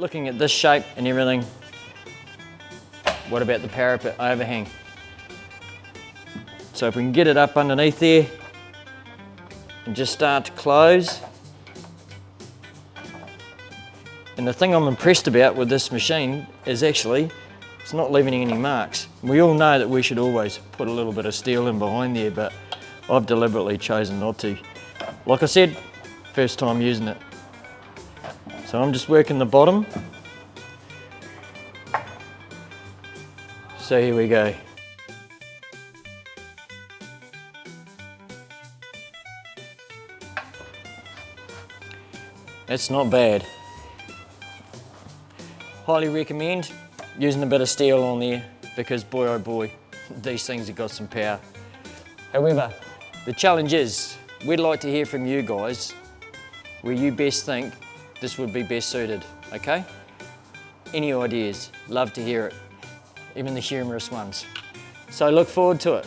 looking at this shape and everything, what about the parapet overhang? So if we can get it up underneath there and just start to close. And the thing I'm impressed about with this machine is actually it's not leaving any marks. We all know that we should always put a little bit of steel in behind there, but I've deliberately chosen not to. Like I said, first time using it. So I'm just working the bottom. So here we go. That's not bad. Highly recommend using a bit of steel on there because boy oh boy, these things have got some power. However, the challenge is, we'd like to hear from you guys where you best think this would be best suited, okay? Any ideas? Love to hear it, even the humorous ones. So look forward to it.